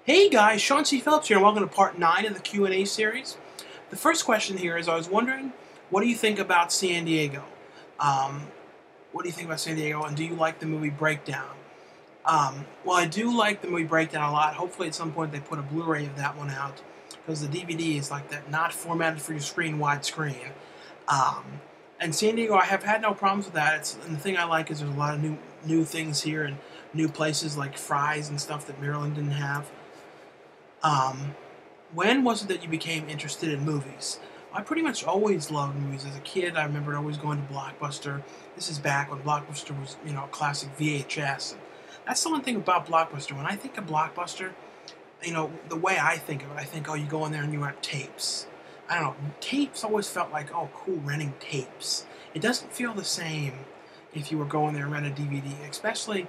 Hey guys, Sean C. Phillips here, and welcome to part 9 of the Q&A series. The first question here is, I was wondering, what do you think about San Diego? What do you think about San Diego, and do you like the movie Breakdown? Well, I do like the movie Breakdown a lot. Hopefully at some point they put a Blu-ray of that one out, because the DVD is like that, not formatted for your screen, widescreen. And San Diego, I have had no problems with that. And the thing I like is there's a lot of new things here, and new places like fries and stuff that Maryland didn't have. When was it that you became interested in movies? I pretty much always loved movies. As a kid, I remember always going to Blockbuster. This is back when Blockbuster was, a classic VHS. And that's the one thing about Blockbuster. When I think of Blockbuster, the way I think of it, I think, oh, you go in there and you rent tapes. I don't know, tapes always felt like, oh, cool, renting tapes. It doesn't feel the same if you were going there and rent a DVD, especially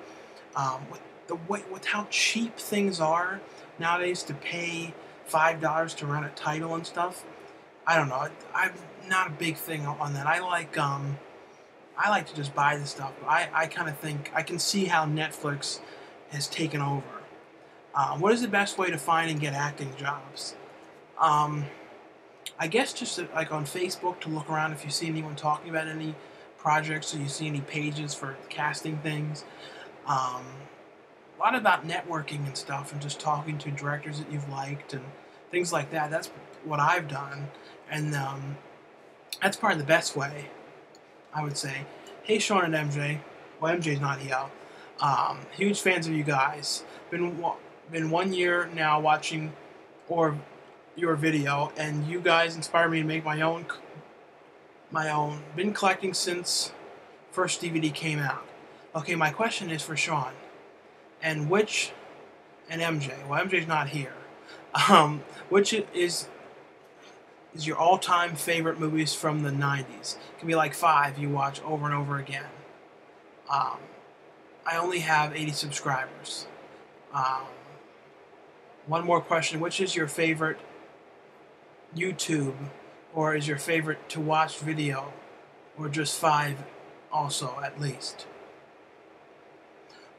with how cheap things are nowadays to pay $5 to rent a title and stuff. I don't know. I'm not a big thing on that. I like to just buy the stuff. I kind of think I can see how Netflix has taken over. What is the best way to find and get acting jobs? I guess just like on Facebook to look around if you see anyone talking about any projects or you see any pages for casting things. A lot about networking and stuff and just talking to directors that you've liked and things like that. That's what I've done, and that's probably the best way, I would say. Hey, Sean and MJ. Well, MJ's not here. Huge fans of you guys. Been 1 year now watching your video, and you guys inspired me to make my own. Been collecting since first DVD came out. Okay, my question is for Sean. And MJ. Well, MJ's not here. Which is your all-time favorite movies from the 90s? It can be like 5 you watch over and over again. I only have 80 subscribers. One more question. Which is your favorite YouTube, or is your favorite to watch video, or just 5 also at least?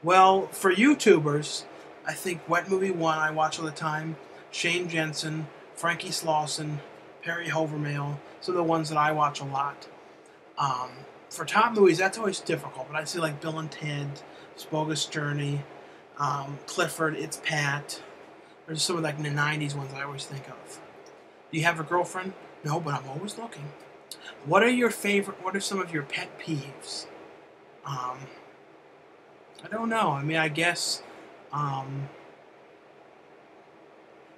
Well, for YouTubers, I think Wet Movie 1 I watch all the time, Shane Jensen, Frankie Slauson, Perry Hovermail, some of the ones that I watch a lot. For top movies, that's always difficult, but I'd say like Bill and Ted, Bogus Journey, Clifford, It's Pat. There's some of like the 90s ones I always think of. Do you have a girlfriend? No, but I'm always looking. What are some of your pet peeves? I don't know. I mean, I guess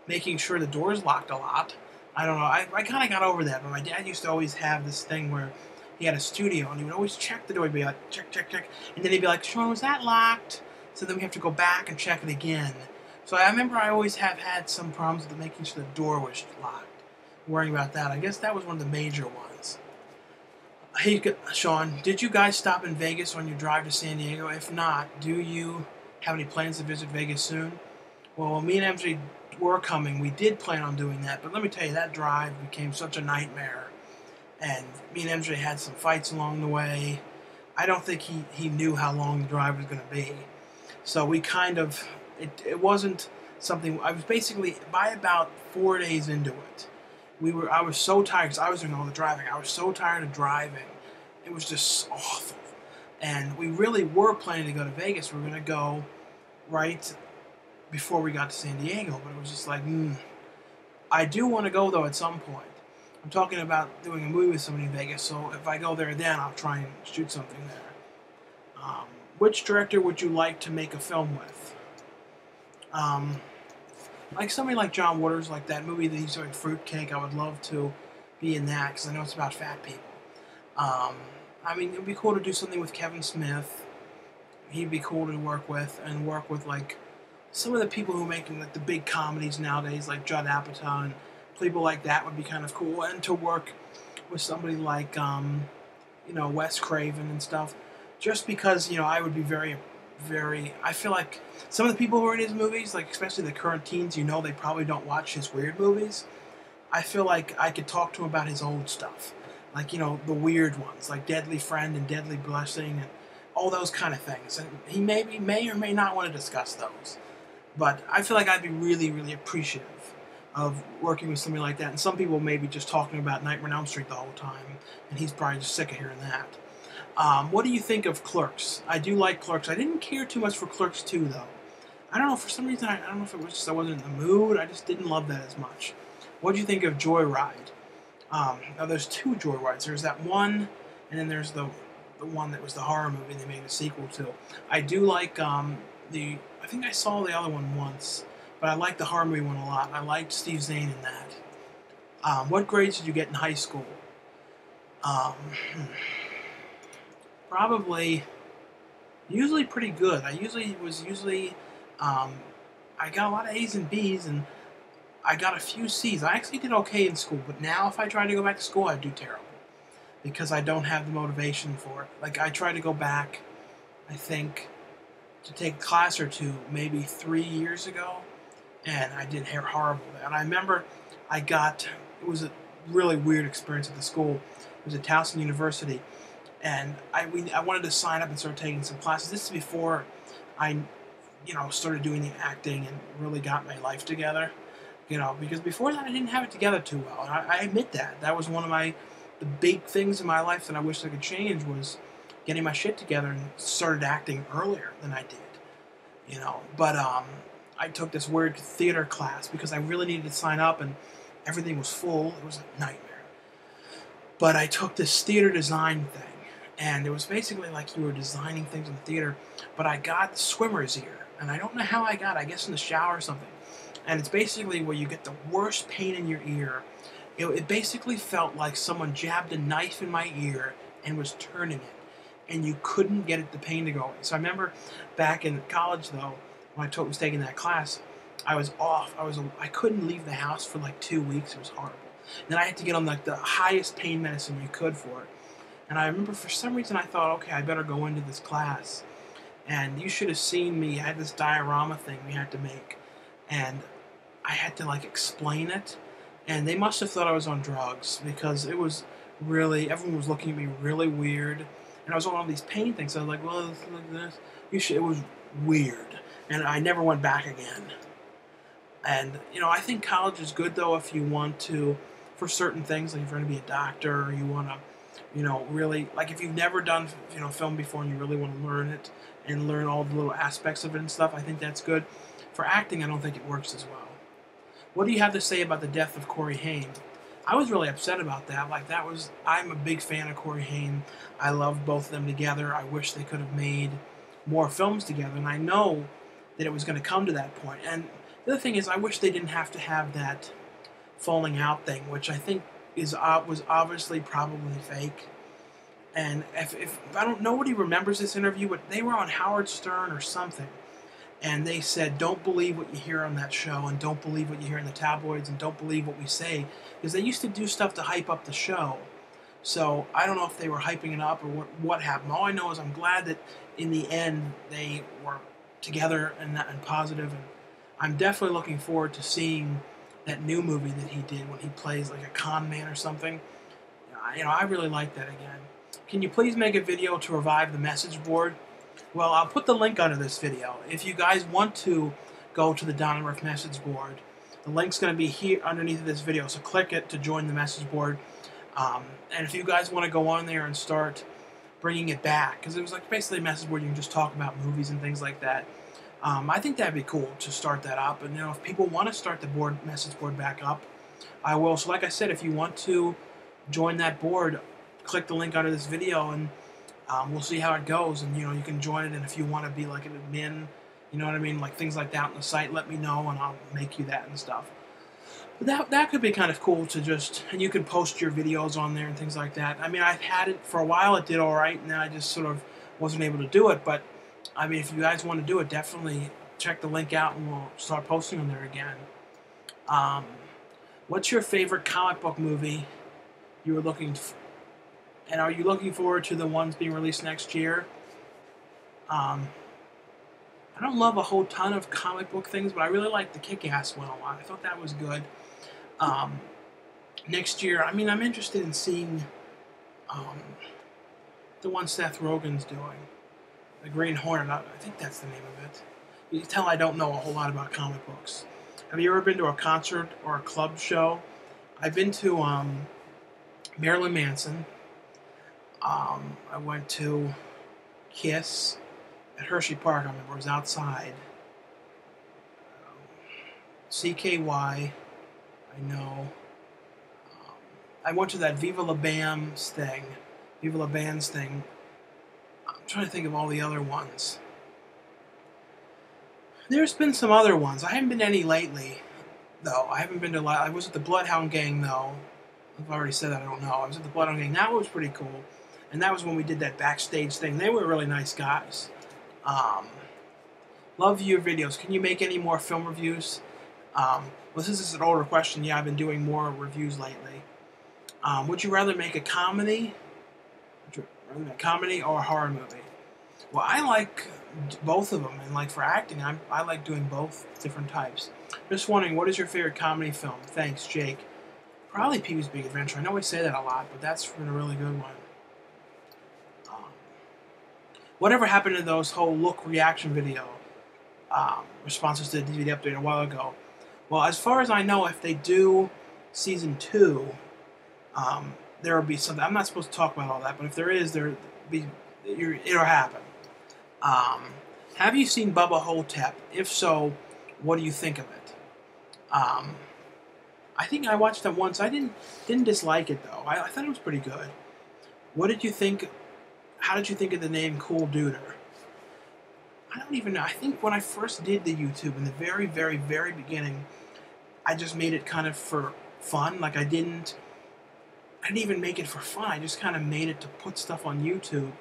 making sure the door's locked a lot. I don't know. I kind of got over that, but my dad used to always have this thing where he had a studio, and he would always check the door. He'd be like, check, check, check. And then he'd be like, Sean, was that locked? So then we have to go back and check it again. So I remember I always have had some problems with making sure the door was locked. Worrying about that. I guess that was one of the major ones. Hey, Sean, did you guys stop in Vegas on your drive to San Diego? If not, do you have any plans to visit Vegas soon? Well, when me and MJ were coming, we did plan on doing that, but let me tell you, that drive became such a nightmare, and me and MJ had some fights along the way. I don't think he knew how long the drive was going to be, so we kind of, it wasn't something, I was basically, by about 4 days into it, I was so tired because I was doing all the driving. I was so tired of driving. It was just awful. And we really were planning to go to Vegas. We were going to go right before we got to San Diego. But it was just like, I do want to go, though, at some point. I'm talking about doing a movie with somebody in Vegas. So if I go there then, I'll try and shoot something there. Which director would you like to make a film with? Like somebody like John Waters, like that movie that he's doing, Fruitcake, I would love to be in that because I know it's about fat people. I mean, it would be cool to do something with Kevin Smith. He'd be cool to work with, and work with like some of the people who are making like the big comedies nowadays, like Judd Apatow and people like that would be kind of cool. And to work with somebody like Wes Craven and stuff, just because I would be very, I feel like some of the people who are in his movies, like especially the current teens, they probably don't watch his weird movies. I feel like I could talk to him about his old stuff. Like, the weird ones, like Deadly Friend and Deadly Blessing and all those kind of things. And he may or may not want to discuss those. But I feel like I'd be really, really appreciative of working with somebody like that. And some people may be just talking about Nightmare on Elm Street the whole time, and he's probably just sick of hearing that. What do you think of Clerks? I do like Clerks. I didn't care too much for Clerks 2, though. I don't know, for some reason, I don't know if it was just I wasn't in the mood. I just didn't love that as much. What do you think of Joyride? Now, there's two Joyrides. There's that one, and then there's the one that was the horror movie they made a sequel to. I do like I think I saw the other one once, but I like the horror movie one a lot. I liked Steve Zahn in that. What grades did you get in high school? Um, Probably, usually pretty good. I got a lot of A's and B's, and I got a few C's. I actually did okay in school, but now if I try to go back to school, I'd do terrible because I don't have the motivation for it. Like, I tried to go back, I think, to take a class or two maybe 3 years ago, and I did horrible. And I remember it was a really weird experience at the school. It was at Towson University, and I wanted to sign up and start taking some classes. This is before I, started doing the acting and really got my life together. Because before that I didn't have it together too well. And I admit that. That was one of the big things in my life that I wish I could change, was getting my shit together and started acting earlier than I did. But I took this weird theater class because I really needed to sign up and everything was full. It was a nightmare. But I took this theater design thing, and it was basically like you were designing things in the theater, but I got swimmer's ear, and I don't know how I guess in the shower or something. And it's basically where you get the worst pain in your ear. It basically felt like someone jabbed a knife in my ear and was turning it, and you couldn't get the pain to go away. So I remember back in college, though, when I was taking that class, I was off. I couldn't leave the house for like 2 weeks. It was horrible. Then I had to get on like the highest pain medicine you could for it. And I remember for some reason I thought, okay, I better go into this class. And you should have seen me. I had this diorama thing we had to make, and I had to like explain it. And they must have thought I was on drugs because it was really, everyone was looking at me really weird. And I was on all these pain things. So I was like, well, it's like this. It was weird. And I never went back again. And, I think college is good, though, if you want to, for certain things, like if you're going to be a doctor, or you want to, really, like if you've never done, film before and you really want to learn it and learn all the little aspects of it and stuff, I think that's good. For acting, I don't think it works as well. What do you have to say about the death of Corey Haim? I was really upset about that. I'm a big fan of Corey Haim. I love both of them together. I wish they could have made more films together, and I know that it was going to come to that point. And the other thing is, I wish they didn't have to have that falling out thing, which I think was obviously probably fake. And if nobody remembers this interview, but they were on Howard Stern or something, and they said, don't believe what you hear on that show, and don't believe what you hear in the tabloids, and don't believe what we say, because they used to do stuff to hype up the show. So I don't know if they were hyping it up or what happened. All I know is I'm glad that in the end they were together and positive, and I'm definitely looking forward to seeing that new movie that he did when he plays like a con man or something. I really like that again. Can you please make a video to revive the message board? Well, I'll put the link under this video. If you guys want to go to the Down and Earth message board, the link's going to be here underneath this video, so click it to join the message board. And if you guys want to go on there and start bringing it back, because it was like basically a message board you can just talk about movies and things like that. I think that'd be cool to start that up. And if people want to start the message board back up, I will. So like I said, if you want to join that board, click the link under this video, and we'll see how it goes. And you can join it. And if you want to be like an admin, you know what I mean, like things like that on the site, let me know, and I'll make you that and stuff. But that could be kind of cool to and you can post your videos on there and things like that. I mean, I've had it for a while. It did all right, and then I just sort of wasn't able to do it. But I mean, if you guys want to do it, definitely check the link out, and we'll start posting on there again. What's your favorite comic book movie you were looking for? And are you looking forward to the ones being released next year? I don't love a whole ton of comic book things, but I really like the Kick-Ass one a lot. I thought that was good. Next year, I mean, I'm interested in seeing the one Seth Rogen's doing. The Green Hornet, I think that's the name of it. You can tell I don't know a whole lot about comic books. Have you ever been to a concert or a club show? I've been to Marilyn Manson. I went to Kiss at Hershey Park. I remember it was outside. CKY. I know. I went to that Viva La Bam's thing. Viva La Band's thing. I'm trying to think of all the other ones. There's been some other ones. I haven't been to any lately, though. I haven't been to. I was at the Bloodhound Gang, though. I've already said that. I don't know. I was at the Bloodhound Gang. That was pretty cool, and that was when we did that backstage thing. They were really nice guys. Love your videos. Can you make any more film reviews? Well, this is an older question. Yeah, I've been doing more reviews lately. Would you rather make a comedy? Or a horror movie? Well, I like both of them, and like for acting, I like doing both different types. Just wondering, what is your favorite comedy film? Thanks, Jake. Probably Pee-wee's Big Adventure. I know we say that a lot, but that's been a really good one. Whatever happened to those whole look reaction video responses to the DVD update a while ago? Well, as far as I know, if they do season 2, there will be something. I'm not supposed to talk about all that, but if there is, it'll happen. Have you seen Bubba Hotep? If so, what do you think of it? I think I watched it once. I didn't dislike it though. I thought it was pretty good. What did you think? How did you think of the name coolduder? I don't even know. I think when I first did the YouTube in the very, very, very beginning, I just made it kind of for fun. Like I didn't even make it for fun. I just kind of made it to put stuff on YouTube.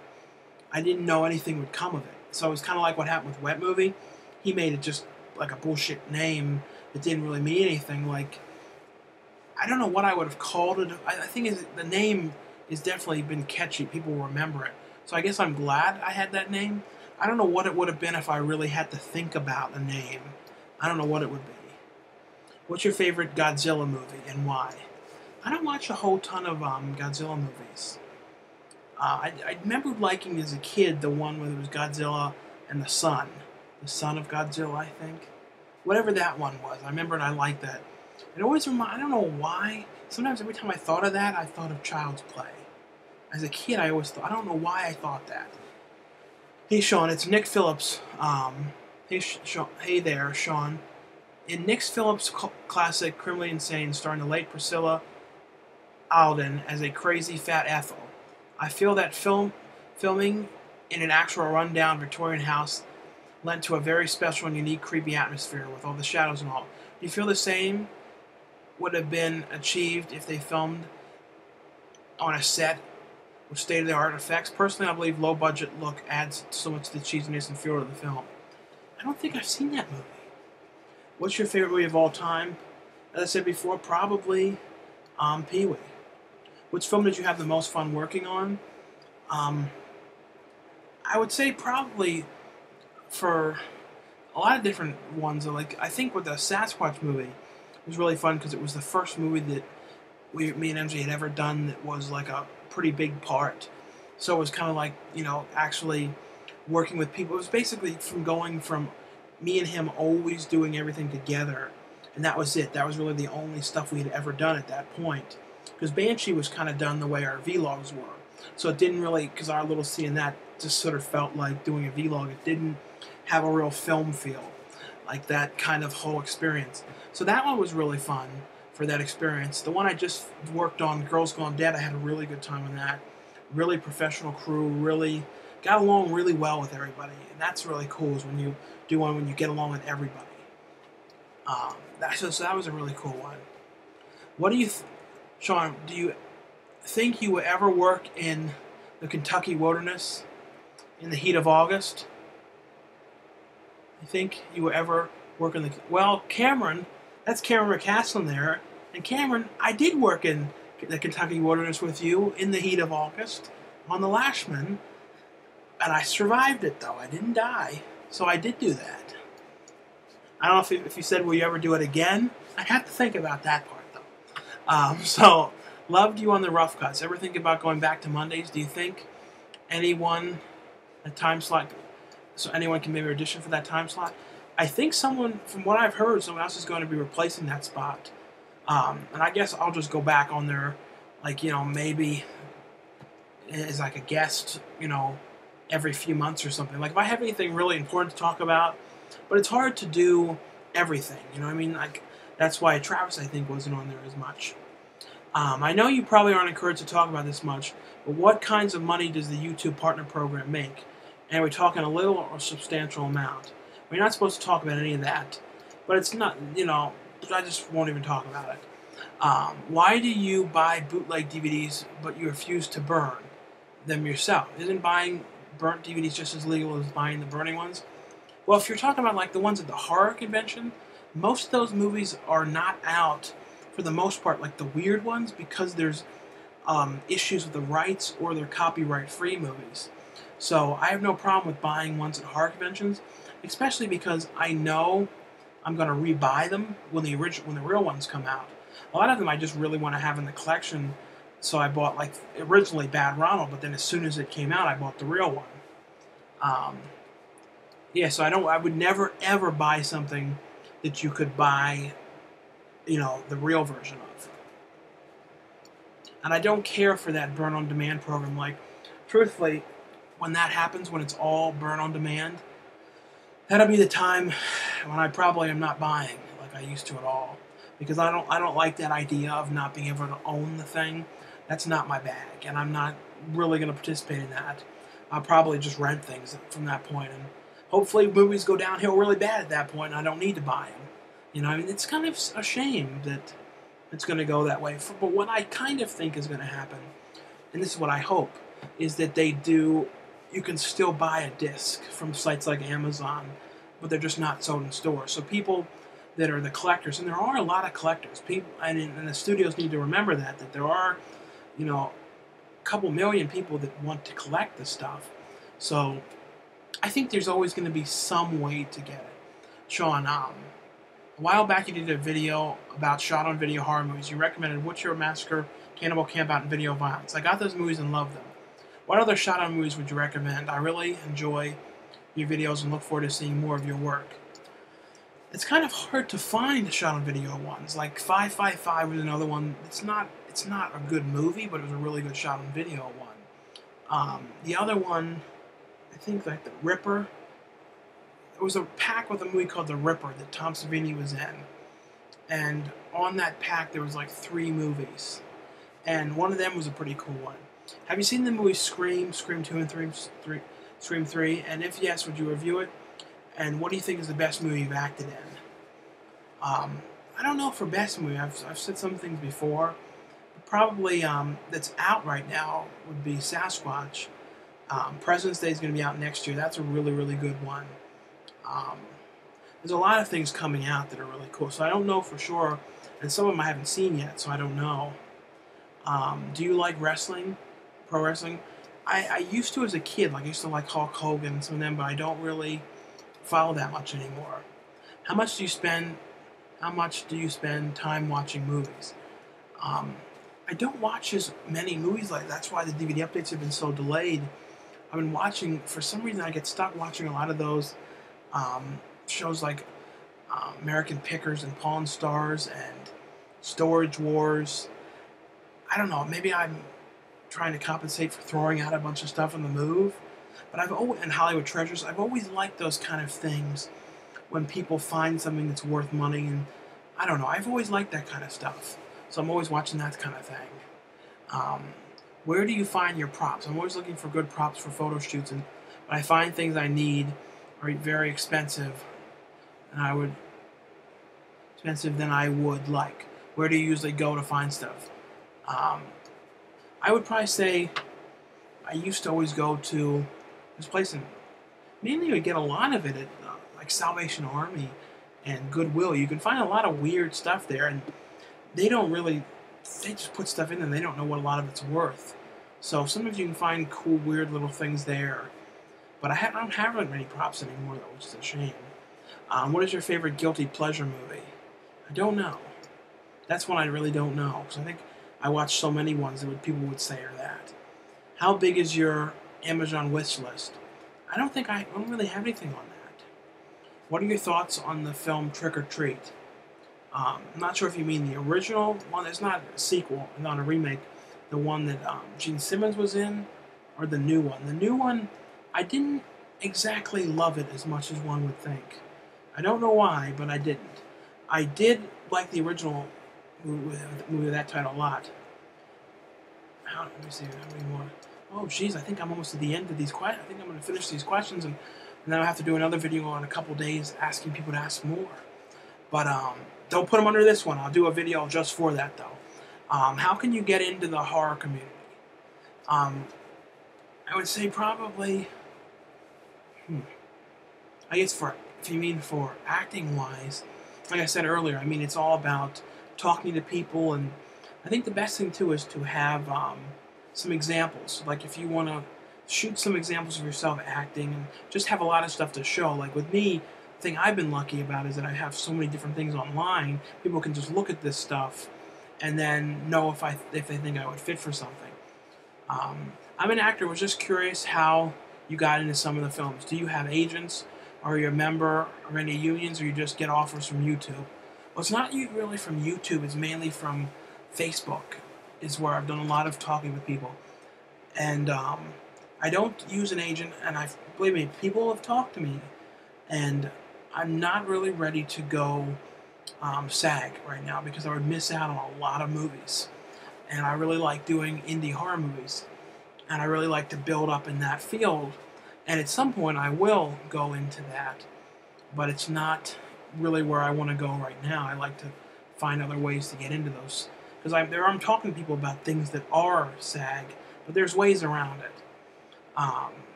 I didn't know anything would come of it. So it was kind of like what happened with Wet Movie. He made it just like a bullshit name that didn't really mean anything. Like, I don't know what I would have called it. I think the name has definitely been catchy. People will remember it. So I guess I'm glad I had that name. I don't know what it would have been if I really had to think about a name. I don't know what it would be. What's your favorite Godzilla movie and why? I don't watch a whole ton of Godzilla movies. I remember liking as a kid the one where it was Godzilla and the son of Godzilla, I think. Whatever that one was, I remember and I liked that. It always I don't know why. Sometimes every time I thought of that, I thought of Child's Play. As a kid, I always thought, I don't know why I thought that. Hey Sean, it's Nick Phillips. Hey there, Sean. In Nick Phillips' classic Criminally Insane, starring the late Priscilla Alden as a crazy fat Ethel, I feel that filming in an actual rundown Victorian house lent to a very special and unique creepy atmosphere with all the shadows and all. Do you feel the same would have been achieved if they filmed on a set with state-of-the-art effects? Personally, I believe low-budget look adds so much to the cheesiness and feel of the film. I don't think I've seen that movie. What's your favorite movie of all time? As I said before, probably Pee-wee. Which film did you have the most fun working on? I would say probably for a lot of different ones. Like I think with the Sasquatch movie, it was really fun because it was the first movie that me and MJ had ever done that was like a pretty big part. So it was kind of like, you know, actually working with people. It was basically going from me and him always doing everything together, and that was it. That was really the only stuff we had ever done at that point. Because Banshee was kind of done the way our vlogs were. So it didn't really, because our little scene in that just sort of felt like doing a vlog. It didn't have a real film feel, like that kind of whole experience. So that one was really fun for that experience. The one I just worked on, Girls Gone Dead, I had a really good time on that. Really professional crew, really got along really well with everybody. And that's really cool, is when you do one when you get along with everybody. So that was a really cool one. What do you Sean, do you think you will ever work in the Kentucky wilderness in the heat of August? You think you will ever work in the... Well, Cameron, that's Cameron McCaslin there. And Cameron, I did work in the Kentucky wilderness with you in the heat of August on the Lashman. And I survived it, though. I didn't die. So I did do that. I don't know if you said, will you ever do it again? I'd have to think about that part, though. So, loved you on the rough cuts. Ever think about going back to Mondays? Do you think anyone, a time slot, so anyone can maybe audition for that time slot? I think someone, from what I've heard, someone else is going to be replacing that spot. And I guess I'll just go back on there, like, maybe as like a guest, every few months or something. Like if I have anything really important to talk about, but it's hard to do everything. You know what I mean? Like that's why Travis, I think, wasn't on there as much. I know you probably aren't encouraged to talk about this much, but what kinds of money does the YouTube Partner Program make? And are we talking a little or a substantial amount? We're not supposed to talk about any of that, but it's not, I just won't even talk about it. Why do you buy bootleg DVDs but you refuse to burn them yourself? Isn't buying burnt DVDs just as legal as buying the burning ones? Well, if you're talking about like the ones at the horror convention, most of those movies are not out for the most part, like the weird ones, because there's issues with the rights or they're copyright-free movies. So I have no problem with buying ones at horror conventions, especially because I know I'm going to rebuy them when the real ones come out. A lot of them I just really want to have in the collection, so I bought like originally Bad Ronald, but then as soon as it came out, I bought the real one. Yeah, so I would never ever buy something that you could buy, the real version of. And I don't care for that burn on demand program. Like, truthfully, when that happens, when it's all burn on demand, that'll be the time when I probably am not buying like I used to at all, because I don't like that idea of not being able to own the thing. That's not my bag, and I'm not really going to participate in that. I'll probably just rent things from that point, and hopefully movies go downhill really bad at that point, and I don't need to buy them. It's kind of a shame that it's going to go that way. But what I kind of think is going to happen, and this is what I hope, is that you can still buy a disc from sites like Amazon, but they're just not sold in stores. So people that are the collectors, and there are a lot of collectors, people, and the studios need to remember that there are, a couple million people that want to collect this stuff. So I think there's always going to be some way to get it. Sean, a while back you did a video about shot-on-video horror movies. You recommended What's Your Massacre, Cannibal Campout, and Video Violence. I got those movies and loved them. What other shot-on movies would you recommend? I really enjoy your videos and look forward to seeing more of your work. It's kind of hard to find shot-on-video ones. Like 555 was another one. It's not a good movie, but it was a really good shot-on-video one. The other one, I think like The Ripper. It was a pack with a movie called The Ripper that Tom Savini was in. And on that pack there was like 3 movies. And one of them was a pretty cool one. Have you seen the movie Scream, Scream 2 and 3, Scream 3? And if yes, would you review it? And what do you think is the best movie you've acted in? I don't know for best movie. I've said some things before. Probably that's out right now would be Sasquatch. President's Day is going to be out next year. That's a really, really good one. There's a lot of things coming out that are really cool. So I don't know for sure. And some of them I haven't seen yet, so I don't know. Do you like wrestling? Pro wrestling? I used to as a kid. Like I used to like Hulk Hogan and some of them, but I don't really follow that much anymore. How much do you spend time watching movies? I don't watch as many movies like that. That's why the DVD updates have been so delayed. I've been watching, for some reason I get stuck watching a lot of those shows like American Pickers and Pawn Stars and Storage Wars. I don't know, maybe I'm trying to compensate for throwing out a bunch of stuff on the move. But and Hollywood Treasures, I've always liked those kind of things when people find something that's worth money, and I don't know, I've always liked that kind of stuff. So I'm always watching that kind of thing. Where do you find your props? I'm always looking for good props for photo shoots, and when I find things I need are very expensive, than I would like. Where do you usually go to find stuff? I would probably say I used to always go to this place, and mainly you would get a lot of it at like Salvation Army and Goodwill. You can find a lot of weird stuff there, and they just put stuff in and they don't know what a lot of it's worth. So sometimes you can find cool, weird little things there. But I don't have many props anymore, though, which is a shame. What is your favorite guilty pleasure movie? I don't know. That's one I really don't know, because I think I watched so many ones that people would say are that. How big is your Amazon wish list? I don't really have anything on that. What are your thoughts on the film Trick or Treat? I'm not sure if you mean the original one. It's not a sequel, not a remake. The one that Gene Simmons was in, or the new one. The new one, I didn't exactly love it as much as one would think. I don't know why, but I didn't. I did like the original movie with that title a lot. Let me see how many more. Oh, geez, I think I'm almost at the end of these questions. I think I'm going to finish these questions, and then I'll have to do another video in a couple days asking people to ask more. But don't put them under this one. I'll do a video just for that, though. How can you get into the horror community? I would say probably, I guess if you mean for acting-wise, like I said earlier, I mean, it's all about talking to people, and I think the best thing, too, is to have some examples. Like, if you want to shoot some examples of yourself acting, and just have a lot of stuff to show. Like, with me, the thing I've been lucky about is that I have so many different things online. People can just look at this stuff and then know if they think I would fit for something. I'm an actor. I was just curious how you got into some of the films. Do you have agents? Are you a member of any unions, or you just get offers from YouTube? Well, it's not really from YouTube. It's mainly from Facebook, is where I've done a lot of talking with people. And I don't use an agent, and believe me, people have talked to me, and I'm not really ready to go SAG right now because I would miss out on a lot of movies. And I really like doing indie horror movies, and I really like to build up in that field. And at some point, I will go into that, but it's not really where I want to go right now. I like to find other ways to get into those, because I'm talking to people about things that are SAG, but there's ways around it. I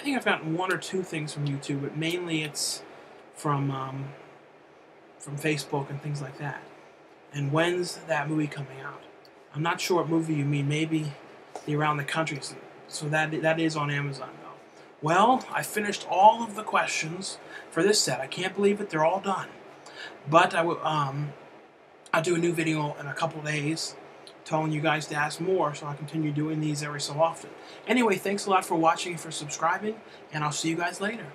think I've gotten one or two things from YouTube, but mainly it's from Facebook and things like that. And when's that movie coming out? I'm not sure what movie you mean. Maybe the Around the Country. So that is on Amazon, though. Well, I finished all of the questions for this set. I can't believe it. They're all done. But I'll do a new video in a couple days telling you guys to ask more, so I'll continue doing these every so often. Anyway, thanks a lot for watching and for subscribing, and I'll see you guys later.